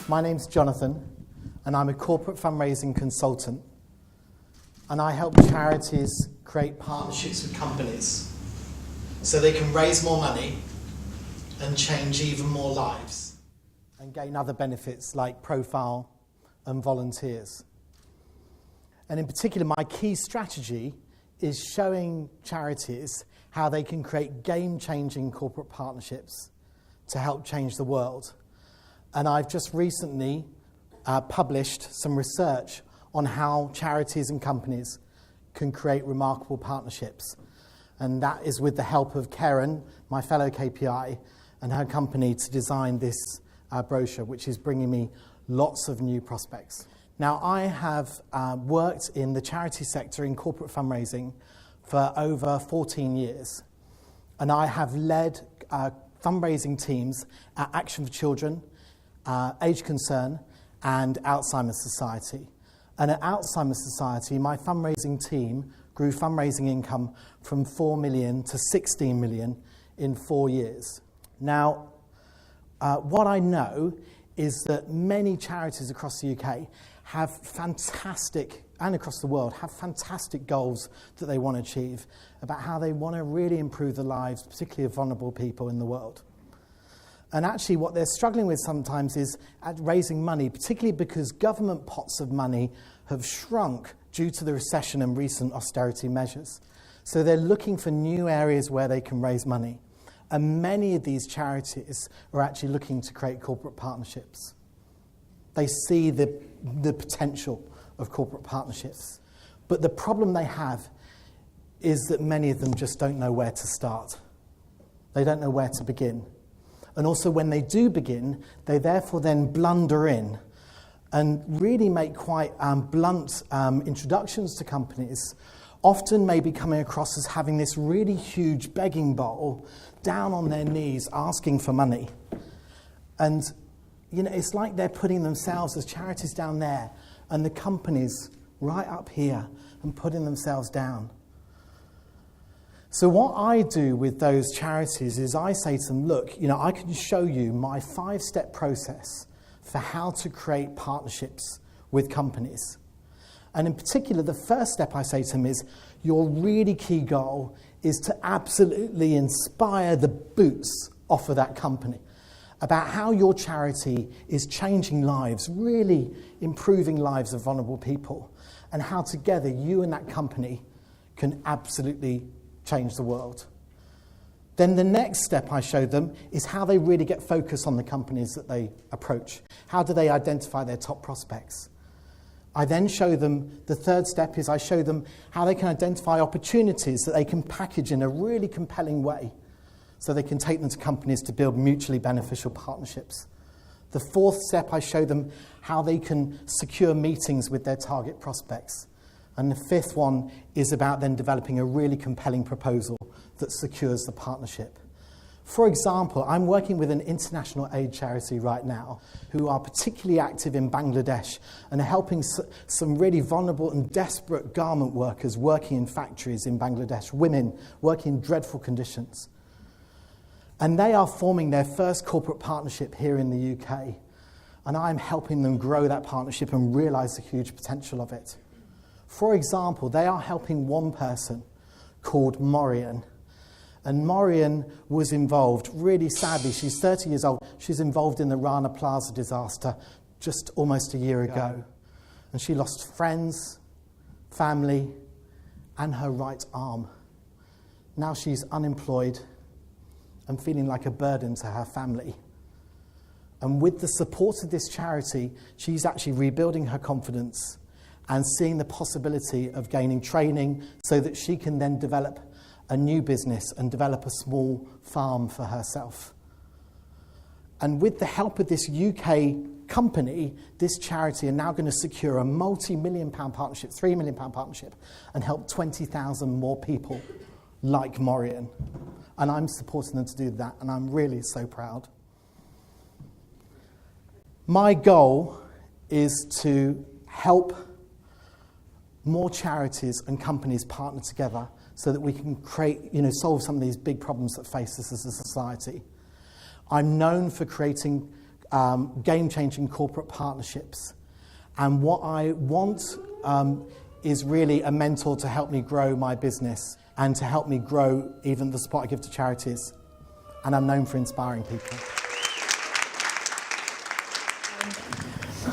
My name's Jonathan, and I'm a corporate fundraising consultant. And I help charities create partnerships with companies so they can raise more money and change even more lives and gain other benefits like profile and volunteers. And in particular, my key strategy is showing charities how they can create game-changing corporate partnerships to help change the world. And I've just recently published some research on how charities and companies can create remarkable partnerships. And that is with the help of Karen, my fellow KPI, and her company to design this brochure, which is bringing me lots of new prospects. Now, I have worked in the charity sector in corporate fundraising for over 14 years. And I have led fundraising teams at Action for Children, Age Concern, and Alzheimer's Society. And at Alzheimer's Society, my fundraising team grew fundraising income from 4 million to 16 million in 4 years. Now, what I know is that many charities across the UK have fantastic, and across the world, have fantastic goals that they want to achieve about how they want to really improve the lives, particularly of vulnerable people in the world. And actually what they're struggling with sometimes is at raising money, particularly because government pots of money have shrunk due to the recession and recent austerity measures. So they're looking for new areas where they can raise money. And many of these charities are actually looking to create corporate partnerships. They see the potential of corporate partnerships. But the problem they have is that many of them just don't know where to start. They don't know where to begin. And also when they do begin, they therefore then blunder in and really make quite blunt introductions to companies, often maybe coming across as having this really huge begging bowl down on their knees asking for money. And you know, it's like they're putting themselves as charities down there and the companies right up here and putting themselves down. So what I do with those charities is I say to them, look, you know, I can show you my 5-step process for how to create partnerships with companies. And in particular, the first step I say to them is your really key goal is to absolutely inspire the boots off of that company about how your charity is changing lives, really improving lives of vulnerable people, and how together you and that company can absolutely change the world. Then the next step I show them is how they really get focused on the companies that they approach. How do they identify their top prospects? I then show them, the third step is I show them how they can identify opportunities that they can package in a really compelling way so they can take them to companies to build mutually beneficial partnerships. The fourth step, I show them how they can secure meetings with their target prospects. And the fifth one is about then developing a really compelling proposal that secures the partnership. For example, I'm working with an international aid charity right now who are particularly active in Bangladesh and are helping some really vulnerable and desperate garment workers working in factories in Bangladesh, women working in dreadful conditions. And they are forming their first corporate partnership here in the UK. And I'm helping them grow that partnership and realise the huge potential of it. For example, they are helping one person called Morian. And Morian was involved, really sadly, she's 30 years old, she's involved in the Rana Plaza disaster just almost a year ago. And she lost friends, family, and her right arm. Now she's unemployed and feeling like a burden to her family. And with the support of this charity, she's actually rebuilding her confidence and seeing the possibility of gaining training so that she can then develop a new business and develop a small farm for herself. And with the help of this UK company, this charity are now going to secure a multi-million-pound partnership, £3 million partnership, and help 20,000 more people like Morian. And I'm supporting them to do that, and I'm really so proud. My goal is to help more charities and companies partner together so that we can solve some of these big problems that face us as a society. I'm known for creating game-changing corporate partnerships. And what I want is really a mentor to help me grow my business and to help me grow even the support I give to charities. And I'm known for inspiring people.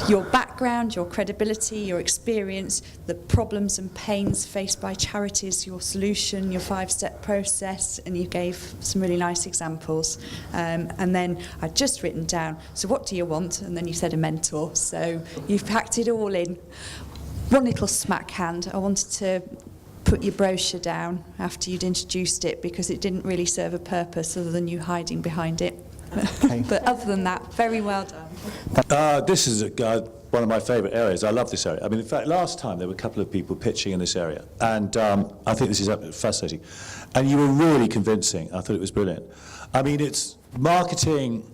Your background, your credibility, your experience, the problems and pains faced by charities, your solution, your 5-step process, and you gave some really nice examples. And then I'd just written down, so what do you want? And then you said a mentor. So you've packed it all in. One little smack hand, I wanted to put your brochure down after you'd introduced it because it didn't really serve a purpose other than you hiding behind it. Okay. But other than that, very well done. This is one of my favourite areas. I love this area. I mean, in fact, last time there were a couple of people pitching in this area, and I think this is fascinating. And you were really convincing. I thought it was brilliant. I mean, marketing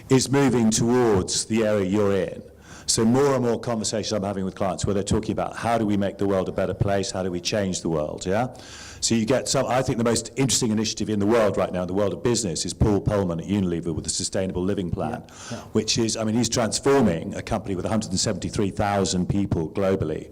is moving towards the area you're in. So more and more conversations I'm having with clients where they're talking about how do we make the world a better place, how do we change the world, yeah? So you get I think the most interesting initiative in the world right now, in the world of business, is Paul Pullman at Unilever with the Sustainable Living Plan, which is, I mean, he's transforming a company with 173,000 people globally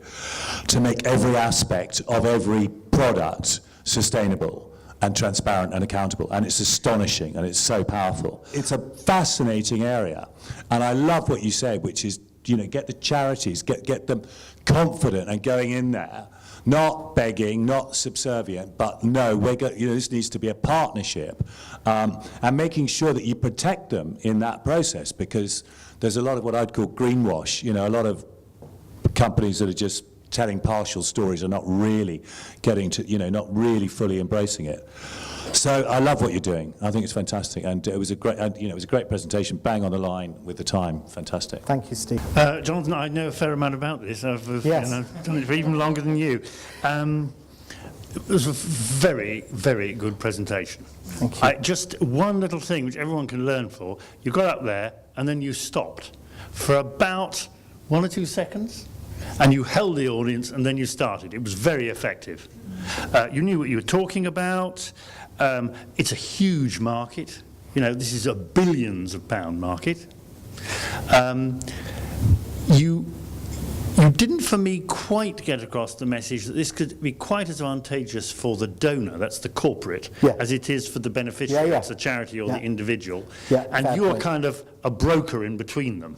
to make every aspect of every product sustainable and transparent and accountable, and it's astonishing and it's so powerful. It's a fascinating area, and I love what you said, which is, you know, get the charities, get them confident and going in there, not begging, not subservient, but no, this needs to be a partnership, and making sure that you protect them in that process, because there's a lot of what I'd call greenwash. You know, a lot of companies that are just telling partial stories are not really getting to, you know, not really fully embracing it. So I love what you're doing. I think it's fantastic, and it was a great, it was a great presentation, bang on the line with the time. Fantastic. Thank you, Steve. Jonathan, I know a fair amount about this. I've done it for even longer than you. It was a very, very good presentation. Thank you. Just one little thing which everyone can learn for. You got up there and then you stopped for about 1 or 2 seconds. And you held the audience and then you started. It was very effective. You knew what you were talking about. It's a huge market. You know, this is a billions of pound market. You didn't, for me, quite get across the message that this could be quite as advantageous for the donor, that's the corporate, as it is for the beneficiary, that's the charity or the individual. And you're kind of a broker in between them.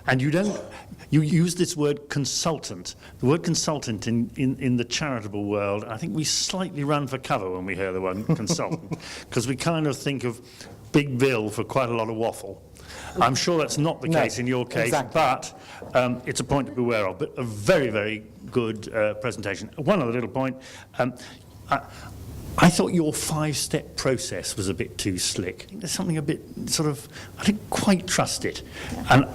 And you use this word consultant. The word consultant in the charitable world, I think we slightly run for cover when we hear the word consultant, because we kind of think of big bill for quite a lot of waffle. I'm sure that's not the case in your case, but it's a point to be aware of. But a very, very good presentation. One other little point. I thought your 5-step process was a bit too slick. I think there's something a bit sort of, I didn't quite trust it. And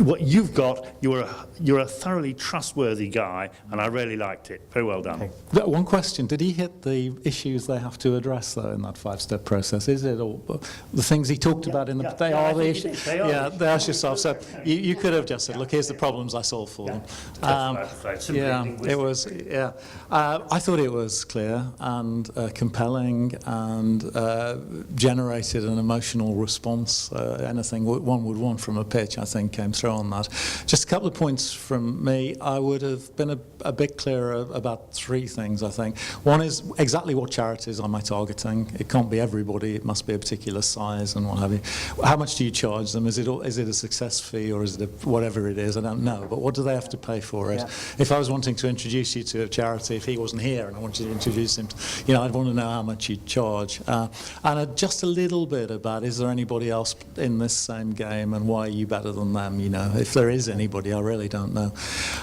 what you've got, you're a thoroughly trustworthy guy, and I really liked it. Very well done. Okay. One question, did he hit the issues they have to address, though, in that 5-step process? Is it all the things he talked about in the... They are the issues. They are yourself. So you could have just said, look, here's the problems I solved for them. It was, I thought it was clear and compelling and generated an emotional response. Anything one would want from a pitch, I think, came through on that. Just a couple of points from me. I would have been a bit clearer about 3 things, I think. One is exactly what charities am I targeting? It can't be everybody. It must be a particular size and what have you. How much do you charge them? Is it a success fee or is it whatever it is? I don't know. But what do they have to pay for it? If I was wanting to introduce you to a charity, if he wasn't here and I wanted to introduce him, I'd want to know how much you'd charge. And just a little bit about, is there anybody else in this same game and why are you better than them? If there is anybody, I really don't know.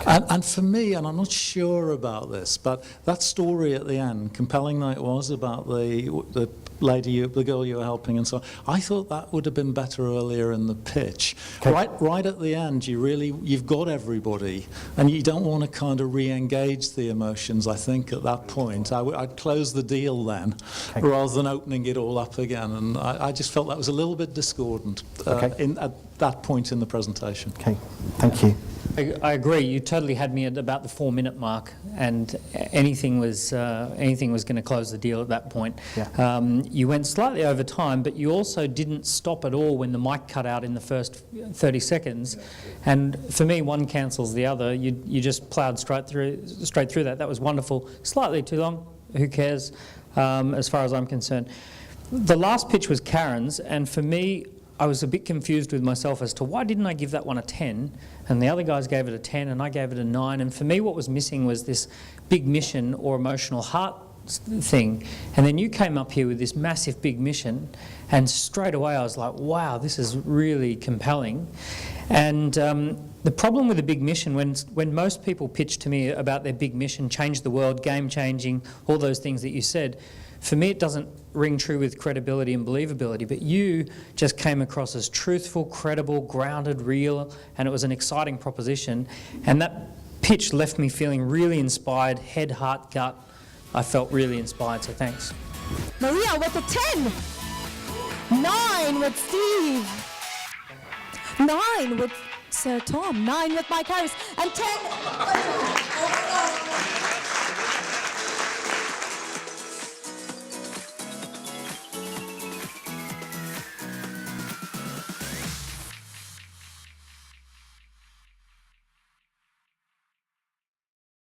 And for me, and I'm not sure about this, but that story at the end, compelling though it was about the lady, the girl you were helping and so on, I thought that would have been better earlier in the pitch. Right at the end, you've got everybody and you don't want to kind of re-engage the emotions, I think, at that point. I'd close the deal then, rather than opening it all up again. And I just felt that was a little bit discordant at that point in the presentation. Okay, thank you. I agree. You totally had me at about the 4-minute mark, and anything was going to close the deal at that point. Yeah. You went slightly over time, but you also didn't stop at all when the mic cut out in the first 30 seconds. And for me, one cancels the other. You just ploughed straight through that. That was wonderful. Slightly too long. Who cares? As far as I'm concerned. The last pitch was Karen's, and for me, I was a bit confused with myself as to why didn't I give that one a 10, and the other guys gave it a 10 and I gave it a 9, and for me what was missing was this big mission or emotional heart thing, and then you came up here with this massive big mission, and straight away I was like, wow, this is really compelling. And the problem with a big mission, when most people pitch to me about their big mission, change the world, game changing, all those things that you said, for me it doesn't ring true with credibility and believability, but you just came across as truthful, credible, grounded, real, and it was an exciting proposition. And that pitch left me feeling really inspired, head, heart, gut. I felt really inspired, so thanks. Maria with a 10. 9 with Steve. 9 with Sir Tom. 9 with Mike Harris. And 10